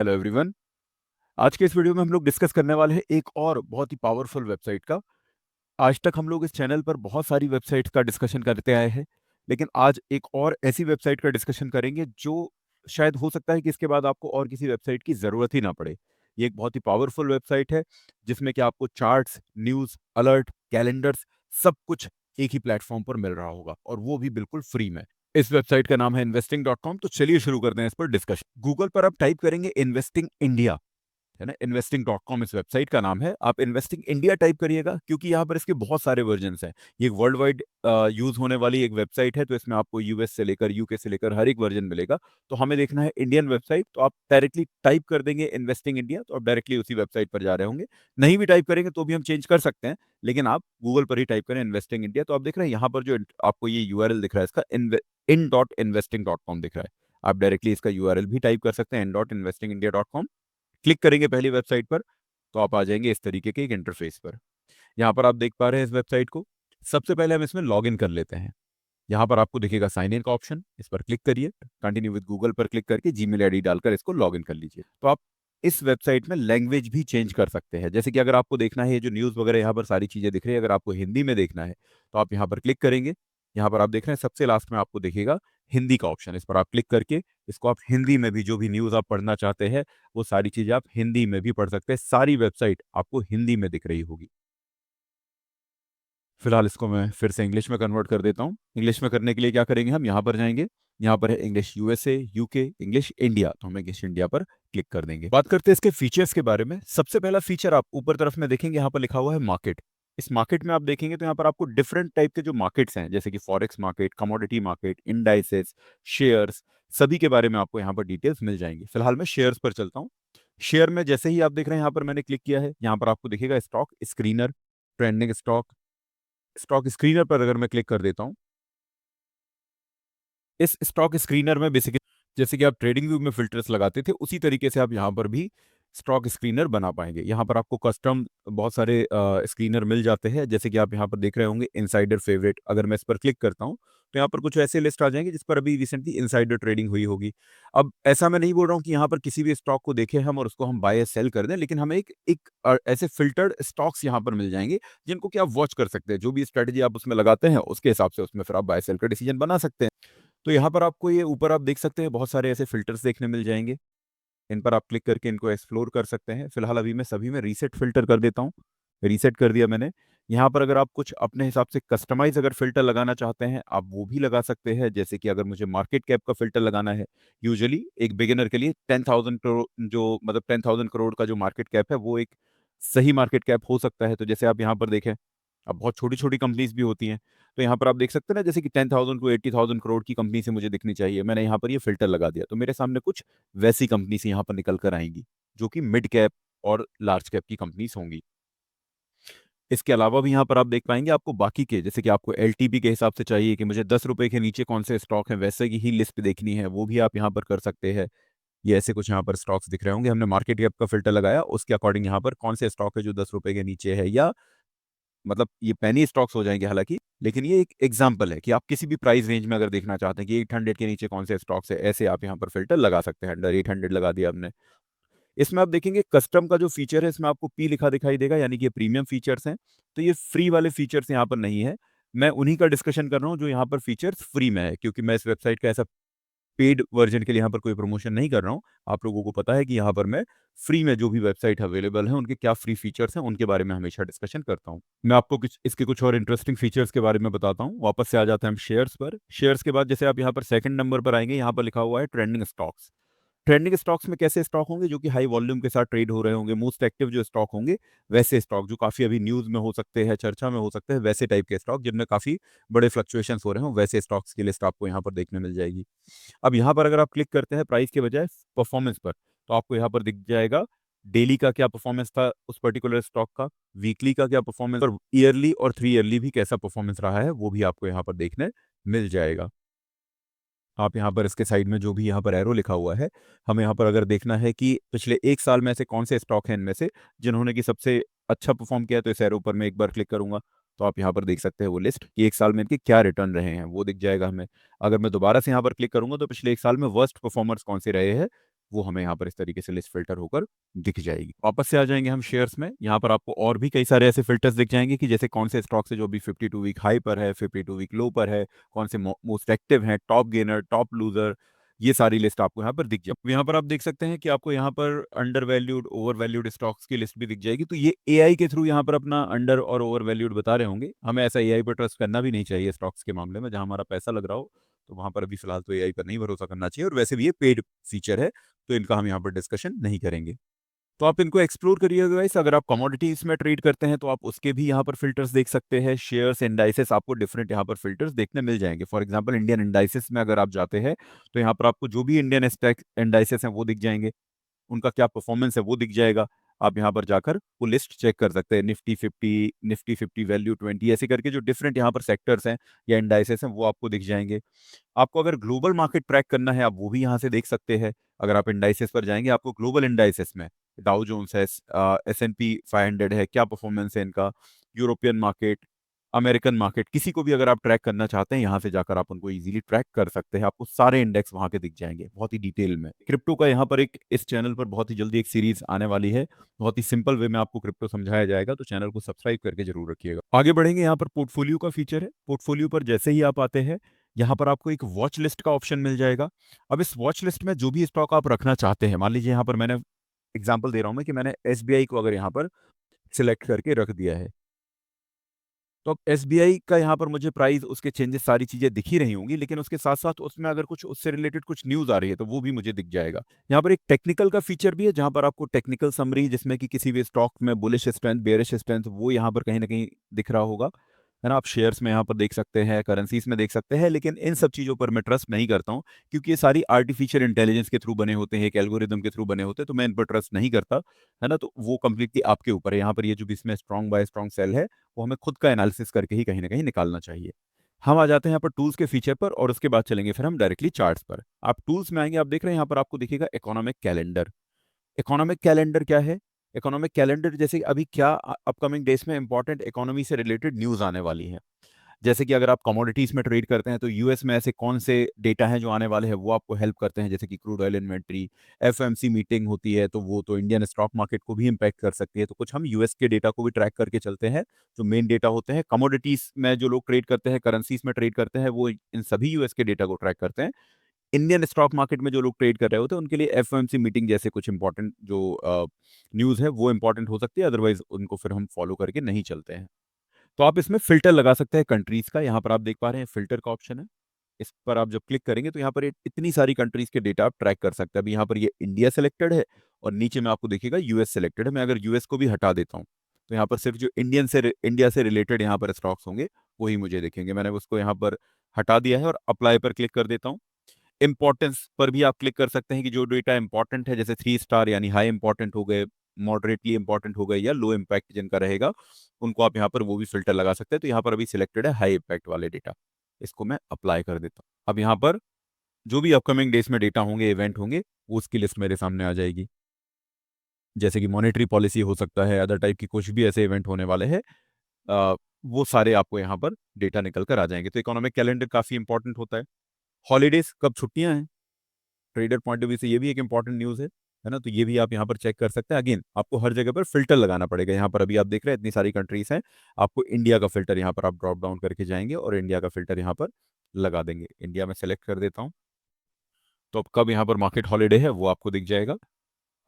Hello everyone. आज के इस वीडियो में हम लोग डिस्कस करने वाले हैं एक और बहुत ही पावरफुल वेबसाइट का। आज तक हम लोग इस चैनल पर बहुत सारी वेबसाइट्स का डिस्कशन करते आए हैं, लेकिन आज एक और ऐसी वेबसाइट का डिस्कशन करेंगे जो शायद हो सकता है कि इसके बाद आपको और किसी वेबसाइट की ज़रूरत ही ना पड़े। ये एक बहुत ही पावरफुल वेबसाइट है जिसमें कि आपको चार्ट्स, न्यूज़, अलर्ट, कैलेंडर्स सब कुछ एक ही प्लेटफॉर्म पर मिल रहा होगा, और वो भी बिल्कुल फ्री में। इस वेबसाइट का नाम है investing.com। तो चलिए शुरू करते हैं इस पर डिस्कशन। गूगल पर आप टाइप करेंगे इन्वेस्टिंग इंडिया, है ना। investing.com इस वेबसाइट का नाम है। आप इन्वेस्टिंग इंडिया टाइप करिएगा क्योंकि यहाँ पर इसके बहुत सारे वर्जन्स हैं। ये एक वर्ल्ड वाइड यूज होने वाली एक वेबसाइट है, तो इसमें आपको यूएस से लेकर यूके से लेकर हर एक वर्जन मिलेगा। तो हमें देखना है इंडियन वेबसाइट, तो आप डायरेक्टली टाइप कर देंगे इन्वेस्टिंग इंडिया, तो आप डायरेक्टली उसी वेबसाइट पर जा रहे होंगे। नहीं भी टाइप करेंगे तो भी हम चेंज कर सकते हैं, लेकिन आप गूगल पर ही टाइप करें इन्वेस्टिंग इंडिया। तो आप देख रहे हैं यहाँ पर जो आपको ये यूआरएल दिख रहा है इसका in.investing.com दिख रहा है। आप डायरेक्टली इसका यूआरएल भी टाइप कर सकते हैं in.investingindia.com। क्लिक करेंगे पहली वेबसाइट पर, तो आप आ जाएंगे इस तरीके के एक इंटरफेस पर। यहाँ पर आप देख पा रहे हैं इस वेबसाइट को। सबसे पहले हम इसमें लॉग इन कर लेते हैं। यहाँ पर आपको दिखेगा साइन इन का ऑप्शन, इस पर क्लिक करिए। कंटिन्यू विद गूगल पर क्लिक करके जीमेल आईडी डालकर इसको लॉग इन कर लीजिए। तो आप इस वेबसाइट में लैंग्वेज भी चेंज कर सकते हैं। जैसे कि अगर आपको देखना है ये जो न्यूज़ वगैरह यहाँ पर सारी चीज़ें दिख रही है, अगर आपको हिंदी में देखना है तो आप यहाँ पर क्लिक करेंगे। यहाँ पर आप देख रहे हैं सबसे लास्ट में आपको दिखेगा हिंदी का ऑप्शन, इस पर आप क्लिक करके इसको आप हिंदी में भी जो भी न्यूज़ आप पढ़ना चाहते हैं वो सारी चीज़ें आप हिंदी में भी पढ़ सकते हैं। सारी वेबसाइट आपको हिंदी में दिख रही होगी। फिलहाल इसको मैं फिर से इंग्लिश में कन्वर्ट कर देता हूँ। इंग्लिश में करने के लिए क्या करेंगे, हम यहाँ पर जाएंगे। यहाँ पर है English USA, UK, English India, तो हम इंग्लिश इंडिया पर क्लिक कर देंगे। बात करते हैं इसके फीचर्स के बारे में। सबसे पहला फीचर आप ऊपर तरफ में देखेंगे, यहाँ पर लिखा हुआ है मार्केट। इस मार्केट में आप देखेंगे तो यहाँ पर आपको डिफरेंट टाइप के जो मार्केट्स हैं, जैसे कि forex market, commodity market, indices, shares, सभी के बारे में आपको यहाँ पर डिटेल्स मिल जाएंगी। फिलहाल मैं शेयर्स पर चलता हूँ। शेयर में जैसे ही आप देख रहे हैं यहाँ पर मैंने क्लिक किया है, यहाँ पर आपको दिखेगा stock screener, trending stock. Stock screener पर अगर मैं क्लिक कर देता हूं, इस स्टॉक स्क्रीनर में बेसिकली जैसे कि आप ट्रेडिंग व्यू में फिल्टर्स लगाते थे उसी तरीके से आप यहां पर भी स्टॉक स्क्रीनर बना पाएंगे। यहां पर आपको कस्टम बहुत सारे स्क्रीनर मिल जाते हैं, जैसे कि आप यहां पर देख रहे होंगे इनसाइडर फेवरेट। अगर मैं इस पर क्लिक करता हूं तो यहाँ पर कुछ ऐसे लिस्ट आ जाएंगे जिस पर अभी रिसेंटली इनसाइडर ट्रेडिंग हुई होगी। अब ऐसा मैं नहीं बोल रहा हूँ कि यहाँ पर किसी भी स्टॉक को देखें हम और उसको हम बाय या सेल कर दें, लेकिन हमें एक एक ऐसे फिल्टर्ड स्टॉक्स यहाँ पर मिल जाएंगे जिनको कि आप वॉच कर सकते हैं। जो भी स्ट्रेटेजी आप उसमें लगाते हैं उसके हिसाब से उसमें फिर आप बाय सेल का डिसीजन बना सकते हैं। तो यहाँ पर आपको ये ऊपर आप देख सकते हैं बहुत सारे ऐसे फिल्टर्स देखने मिल जाएंगे। इन पर आप क्लिक करके इनको एक्सप्लोर कर सकते हैं। फिलहाल अभी मैं सभी में रीसेट फिल्टर कर देता हूँ। रीसेट कर दिया मैंने। यहाँ पर अगर आप कुछ अपने हिसाब से कस्टमाइज अगर फिल्टर लगाना चाहते हैं आप वो भी लगा सकते हैं। जैसे कि अगर मुझे मार्केट कैप का फिल्टर लगाना है, यूजुअली एक बिगिनर के लिए 10,000 करोड़, जो मतलब 10,000 करोड़ का जो मार्केट कैप है वो एक सही मार्केट कैप हो सकता है। तो जैसे आप यहाँ पर देखें, अब बहुत छोटी छोटी कंपनीज भी होती हैं, तो यहाँ पर आप देख सकते हैं ना, जैसे कि 10,000 to 80,000 करोड़ की कंपनी से मुझे दिखनी चाहिए, मैंने यहाँ पर ये फिल्टर लगा दिया तो मेरे सामने कुछ वैसी कंपनी से यहाँ पर निकल कर आएंगी जो कि मिड कैप और लार्ज कैप की कंपनीज होंगी। इसके अलावा भी यहाँ पर आप देख पाएंगे आपको बाकी के, जैसे कि आपको एलटीपी के हिसाब से चाहिए कि मुझे 10 रुपए के नीचे कौन से स्टॉक हैं वैसे की ही लिस्ट देखनी है, वो भी आप यहाँ पर कर सकते हैं। ये ऐसे कुछ यहाँ पर स्टॉक्स दिख रहे होंगे, हमने मार्केट कैप का फिल्टर लगाया, उसके अकॉर्डिंग यहाँ पर कौन से स्टॉक है जो 10 रुपए के नीचे है, या मतलब ये पेनी स्टॉक्स हो जाएंगे हालांकि, लेकिन ये एक एग्जांपल है कि आप किसी भी प्राइस रेंज में अगर देखना चाहते हैं कि 800 के नीचे कौन से स्टॉक्स है, ऐसे आप यहाँ पर फिल्टर लगा सकते हैं। अंडर 800 लगा दिया हमने। इसमें आप देखेंगे कस्टम का जो फीचर है इसमें आपको पी लिखा दिखाई देगा, यानी कि ये प्रीमियम फीचर्स हैं। तो ये फ्री वाले फीचर्स यहाँ पर नहीं है। मैं उन्हीं का डिस्कशन कर रहा हूँ जो यहाँ पर फीचर्स फ्री में है, क्योंकि मैं इस वेबसाइट का ऐसा पेड वर्जन के लिए यहाँ पर कोई प्रमोशन नहीं कर रहा हूँ। आप लोगों को पता है कि यहाँ पर मैं फ्री में जो भी वेबसाइट अवेलेबल है उनके क्या फ्री फीचर्स हैं उनके बारे में हमेशा डिस्कशन करता हूँ। मैं आपको कुछ इसके कुछ और इंटरेस्टिंग फीचर्स के बारे में बताता हूँ। वापस से आ जाते हैं हम शेयर्स पर। शेयर्स के बाद जैसे आप यहाँ पर सेकंड नंबर पर आएंगे, यहाँ पर लिखा हुआ है ट्रेंडिंग स्टॉक्स। ट्रेंडिंग स्टॉक्स में कैसे स्टॉक होंगे, जो कि हाई वॉल्यूम के साथ ट्रेड हो रहे होंगे, मोस्ट एक्टिव जो स्टॉक होंगे, वैसे स्टॉक जो काफी अभी न्यूज में हो सकते हैं, चर्चा में हो सकते हैं, वैसे टाइप के स्टॉक जिनमें काफी बड़े फ्लक्चुएशंस हो रहे हो, वैसे स्टॉक्स की लिस्ट आपको यहाँ पर देखने मिल जाएगी। अब यहाँ पर अगर आप क्लिक करते हैं प्राइस के बजाय परफॉर्मेंस पर, तो आपको यहाँ पर दिख जाएगा डेली का क्या परफॉर्मेंस था उस पर्टिकुलर स्टॉक का, वीकली का क्या परफॉर्मेंस, और ईयरली और 3 ईयरली भी कैसा परफॉर्मेंस रहा है वो भी आपको यहाँ पर देखने मिल जाएगा। आप यहाँ पर इसके साइड में जो भी यहाँ पर एरो लिखा हुआ है, हमें यहाँ पर अगर देखना है कि पिछले एक साल में ऐसे कौन से स्टॉक हैं इनमें से जिन्होंने कि सबसे अच्छा परफॉर्म किया है, तो इस एरो पर मैं एक बार क्लिक करूंगा तो आप यहाँ पर देख सकते हैं वो लिस्ट कि एक साल में इनके क्या रिटर्न रहे हैं, वो दिख जाएगा हमें। अगर मैं दोबारा से यहाँ पर क्लिक करूंगा तो पिछले एक साल में वर्स्ट परफॉर्मर्स कौन से रहे हैं वो हमें यहाँ पर इस तरीके से लिस्ट फिल्टर होकर दिख जाएगी। वापस से आ जाएंगे हम शेयर्स में, यहाँ पर आपको और भी कई सारे ऐसे फिल्टर्स दिख जाएंगे कि जैसे कौन से स्टॉक्स है जो अभी 52 वीक हाई पर है, 52 वीक लो पर है, कौन से मोस्ट एक्टिव हैं, टॉप गेनर, टॉप लूजर, ये सारी लिस्ट आपको यहाँ पर दिख जाए। यहाँ पर आप देख सकते हैं कि आपको यहाँ पर under valued, over valued stocks की लिस्ट भी दिख जाएगी। तो ये एआई के थ्रू यहाँ पर अपना अंडर और ओवर वैल्यूड बता रहे होंगे। हमें ऐसा एआई पर ट्रस्ट करना भी नहीं चाहिए स्टॉक्स के मामले में, जहां हमारा पैसा लग रहा हो तो वहां पर अभी फिलहाल तो एआई पर नहीं भरोसा करना चाहिए। और वैसे भी ये पेड फीचर है तो इनका हम यहाँ पर डिस्कशन नहीं करेंगे। तो आप इनको एक्सप्लोर करिएगा गाइस। अगर आप कमोडिटीज में ट्रेड करते हैं तो आप उसके भी यहाँ पर फिल्टर्स देख सकते हैं। शेयर्स, इंडाइसेस, आपको डिफरेंट यहाँ पर फिल्टर्स देखने मिल जाएंगे। फॉर एग्जांपल इंडियन इंडाइसेस में अगर आप जाते हैं तो यहाँ पर आपको जो भी इंडियन इंडाइसेस हैं वो दिख जाएंगे, उनका क्या परफॉर्मेंस है वो दिख जाएगा। आप यहाँ पर जाकर वो लिस्ट चेक कर सकते हैं। निफ्टी 50 वैल्यू 20 ऐसे करके जो डिफरेंट यहाँ पर सेक्टर्स हैं या इंडाइसेस हैं वो आपको दिख जाएंगे। आपको अगर ग्लोबल मार्केट ट्रैक करना है आप वो भी यहाँ से देख सकते हैं। अगर आप इंडाइसेस पर जाएंगे आपको ग्लोबल इंडाइसेस में डाउ जोन्स है, S&P 500 है, क्या परफॉर्मेंस है इनका, यूरोपियन मार्केट, अमेरिकन मार्केट, किसी को भी अगर आप ट्रैक करना चाहते हैं यहाँ से जाकर आप उनको इजीली ट्रैक कर सकते हैं। आपको सारे इंडेक्स वहां के दिख जाएंगे बहुत ही डिटेल में। क्रिप्टो का यहाँ पर एक इस चैनल पर बहुत ही जल्दी एक सीरीज आने वाली है, बहुत ही सिंपल वे में आपको क्रिप्टो समझाया जाएगा, तो चैनल को सब्सक्राइब करके जरूर रखिएगा। आगे बढ़ेंगे, यहाँ पर पोर्टफोलियो का फीचर है। पोर्टफोलियो पर जैसे ही आप आते हैं यहाँ पर आपको एक वॉच लिस्ट का ऑप्शन मिल जाएगा। अब इस वॉच लिस्ट में जो भी स्टॉक आप रखना चाहते हैं, मान लीजिए यहाँ पर मैंने एग्जाम्पल दे रहा हूं मैं कि मैंने एसबीआई को अगर यहाँ पर सिलेक्ट करके रख दिया है, तो अब एसबीआई का यहाँ पर मुझे प्राइस, उसके चेंजेस, सारी चीजें दिख ही रही होंगी, लेकिन उसके साथ साथ उसमें अगर कुछ उससे रिलेटेड कुछ न्यूज आ रही है तो वो भी मुझे दिख जाएगा। यहाँ पर एक टेक्निकल का फीचर भी है जहां पर आपको टेक्निकल समरी, जिसमें कि किसी भी स्टॉक में बुलिश स्ट्रेंथ, बेयरिश स्ट्रेंथ, वो यहाँ पर कहीं ना कहीं दिख रहा होगा, है ना। आप शेयर्स में यहाँ पर देख सकते हैं, करेंसीज में देख सकते हैं, लेकिन इन सब चीज़ों पर मैं ट्रस्ट नहीं करता हूँ क्योंकि ये सारी आर्टिफिशियल इंटेलिजेंस के थ्रू बने होते हैं, एक एल्गोरिदम के थ्रू बने होते हैं, तो मैं इन पर ट्रस्ट नहीं करता, है ना। तो वो कंप्लीटली आपके ऊपर है। यहाँ पर ये जो भी इसमें स्ट्रॉन्ग बाय स्ट्रॉन्ग सेल है वो हमें खुद का एनालिसिस करके ही कहीं ना कहीं निकालना चाहिए। हम आ जाते हैं यहाँ पर टूल्स के फीचर पर और उसके बाद चलेंगे फिर हम डायरेक्टली चार्ट्स पर। आप टूल्स में आएंगे, आप देख रहे हैं यहाँ पर आपको दिखेगा इकोनॉमिक कैलेंडर। इकोनॉमिक कैलेंडर क्या है? इकोनॉमिक कैलेंडर जैसे अभी क्या अपकमिंग डेज में इंपॉर्टेंट इकोनॉमी से रिलेटेड न्यूज आने वाली है। जैसे कि अगर आप कमोडिटीज में ट्रेड करते हैं तो यूएस में ऐसे कौन से डेटा हैं जो आने वाले हैं वो आपको हेल्प करते हैं, जैसे कि crude oil inventory, FMC meeting होती है तो वो तो इंडियन स्टॉक मार्केट को भी इम्पैक्ट कर सकती है। तो कुछ हम यूएस के डेटा को भी ट्रैक करके चलते हैं जो मेन डेटा होते हैं। कमोडिटीज में जो लोग ट्रेड करते हैं, करेंसीज में ट्रेड करते हैं, वो इन सभी यूएस के डेटा को ट्रैक करते हैं। इंडियन स्टॉक मार्केट में जो लोग ट्रेड कर रहे होते हैं उनके लिए एफओएमसी मीटिंग जैसे कुछ इंपॉर्टेंट जो न्यूज़ है वो इंपॉर्टेंट हो सकती है, अदरवाइज उनको फिर हम फॉलो करके नहीं चलते हैं। तो आप इसमें फिल्टर लगा सकते हैं कंट्रीज का। यहाँ पर आप देख पा रहे हैं फिल्टर का ऑप्शन है, इस पर आप जब क्लिक करेंगे तो यहाँ पर इतनी सारी कंट्रीज के डेटा आप ट्रैक कर सकते हैं। अभी यहाँ पर ये इंडिया सेलेक्टेड है और नीचे में आपको देखिएगा यूएस सेलेक्टेड है। मैं अगर यूएस को भी हटा देता हूँ तो यहाँ पर सिर्फ जो इंडिया से रिलेटेड यहाँ पर स्टॉक्स होंगे वही मुझे दिखेंगे। मैंने उसको यहाँ पर हटा दिया है और अप्लाई पर क्लिक कर देता हूँ। इंपॉर्टेंस पर भी आप क्लिक कर सकते हैं कि जो डेटा इंपॉर्टेंट है, जैसे 3 स्टार यानी हाई इंपॉर्टेंट हो गए, मॉडरेटली इंपॉर्टेंट हो गए या लो इम्पैक्ट जिनका रहेगा, उनको आप यहाँ पर वो भी फिल्टर लगा सकते हैं। तो यहाँ पर अभी सिलेक्टेड है हाई इम्पैक्ट वाले डेटा, इसको मैं अप्लाई कर देता हूँ। अब यहाँ पर जो भी अपकमिंग डेज में डेटा होंगे, इवेंट होंगे, वो उसकी लिस्ट मेरे सामने आ जाएगी। जैसे कि मॉनेटरी पॉलिसी हो सकता है, अदर टाइप की कुछ भी ऐसे इवेंट होने वाले हैं, वो सारे आपको यहाँ पर डेटा निकल कर आ जाएंगे। तो इकोनॉमिक कैलेंडर काफ़ी इंपॉर्टेंट होता है। हॉलीडेज, कब छुट्टियां हैं, ट्रेडर पॉइंट ऑफ व्यू से ये भी एक इंपॉर्टेंट न्यूज़ है ना। तो ये भी आप यहाँ पर चेक कर सकते हैं। अगेन आपको हर जगह पर फिल्टर लगाना पड़ेगा। यहाँ पर अभी आप देख रहे हैं इतनी सारी कंट्रीज हैं, आपको इंडिया का फिल्टर यहाँ पर आप ड्रॉप डाउन करके जाएंगे और इंडिया का फिल्टर यहाँ पर लगा देंगे। इंडिया में सेलेक्ट कर देता हूँ तो अब कब यहाँ पर मार्केट हॉलीडे है वो आपको दिख जाएगा।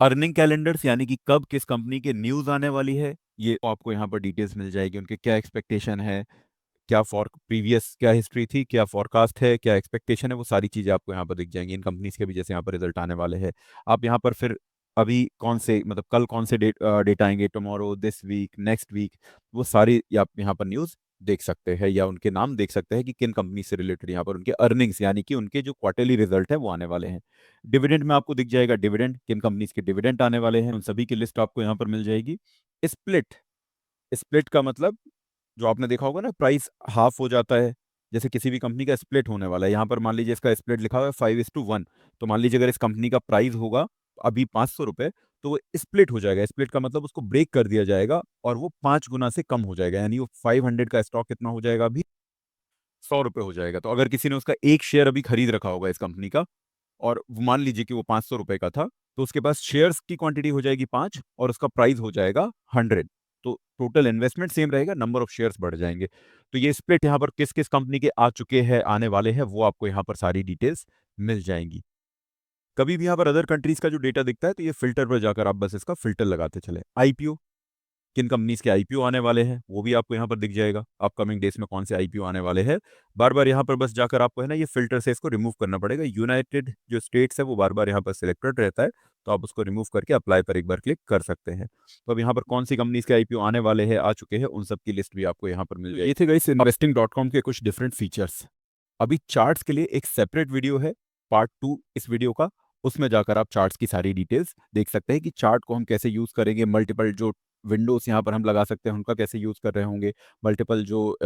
अर्निंग कैलेंडर्स यानी कि कब किस कंपनी के न्यूज़ आने वाली है, ये आपको यहाँ पर डिटेल्स मिल जाएगी। उनके क्या एक्सपेक्टेशन है, क्या फॉर प्रीवियस क्या हिस्ट्री थी, क्या फॉरकास्ट है, क्या एक्सपेक्टेशन है, वो सारी चीज़ें आपको यहाँ पर दिख जाएंगी। इन कंपनीज के भी जैसे यहाँ पर रिजल्ट आने वाले हैं। आप यहाँ पर फिर अभी कौन से, मतलब कल कौन से डेटा आएंगे, tomorrow, this week, next week, वो सारी आप यहाँ पर न्यूज़ देख सकते हैं या उनके नाम देख सकते हैं कि किन कंपनी से रिलेटेड यहाँ पर उनके अर्निंग्स यानी कि उनके जो क्वार्टरली रिजल्ट है वो आने वाले हैं। डिविडेंड में आपको दिख जाएगा डिविडेंड, किन कंपनीज के डिविडेंड आने वाले हैं, उन सभी की लिस्ट आपको यहाँ पर मिल जाएगी। स्प्लिट, स्प्लिट का मतलब जो आपने देखा होगा ना, प्राइस हाफ हो जाता है। जैसे किसी भी कंपनी का स्प्लिट होने वाला है, यहाँ पर मान लीजिए इसका स्प्लिट लिखा हुआ है 5:1, तो मान लीजिए अगर इस कंपनी का प्राइस होगा अभी 500 रुपये, तो वो स्प्लिट हो जाएगा। स्प्लिट का मतलब उसको ब्रेक कर दिया जाएगा और वो 5 गुना से कम हो जाएगा, यानी वो 500 का स्टॉक कितना हो जाएगा, अभी 100 रुपये हो जाएगा। तो अगर किसी ने उसका एक शेयर अभी खरीद रखा होगा इस कंपनी का और मान लीजिए कि वो 500 रुपए का था, तो उसके पास शेयर्स की क्वांटिटी हो जाएगी 5 और उसका प्राइस हो जाएगा 100। तो टोटल इन्वेस्टमेंट सेम रहेगा, नंबर ऑफ शेयर्स बढ़ जाएंगे। तो ये स्प्लिट यहाँ पर किस किस कंपनी के आ चुके हैं, आने वाले हैं, वो आपको यहाँ पर सारी डिटेल्स मिल जाएंगी। कभी भी यहाँ पर अदर कंट्रीज का जो डेटा दिखता है तो ये फिल्टर पर जाकर आप बस इसका फिल्टर लगाते चले। आईपीओ, किन कंपनीज के आईपीओ आने वाले हैं वो भी आपको यहाँ पर दिख जाएगा, अपकमिंग डेज में कौन से आईपीओ आने वाले हैं। बार बार यहाँ पर बस जाकर आपको है ना ये फिल्टर से इसको रिमूव करना पड़ेगा। यूनाइटेड जो स्टेट्स है वो बार बार यहाँ पर सिलेक्टेड रहता है, तो आप उसको रिमूव करके अप्लाई पर एक बार क्लिक कर सकते हैं। तो अब यहाँ पर कौन सी कंपनीज के आईपीओ आने वाले हैं, आ चुके हैं, उन सब की लिस्ट भी आपको यहाँ पर मिल जाएगी। ये थे गाइस investing.com के कुछ डिफरेंट फीचर्स। अभी चार्ट्स के लिए एक सेपरेट वीडियो है, पार्ट 2 इस वीडियो का। उसमें जाकर आप चार्ट्स की सारी डिटेल्स देख सकते हैं कि चार्ट को हम कैसे यूज़ करेंगे, मल्टीपल जो विंडोज यहाँ पर हम लगा सकते हैं उनका कैसे यूज़ कर रहे होंगे, मल्टीपल जो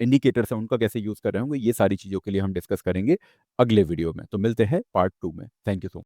इंडिकेटर्स हैं उनका कैसे यूज़ कर रहे होंगे, ये सारी चीज़ों के लिए हम डिस्कस करेंगे अगले वीडियो में। तो मिलते हैं पार्ट 2 में। Thank you so much.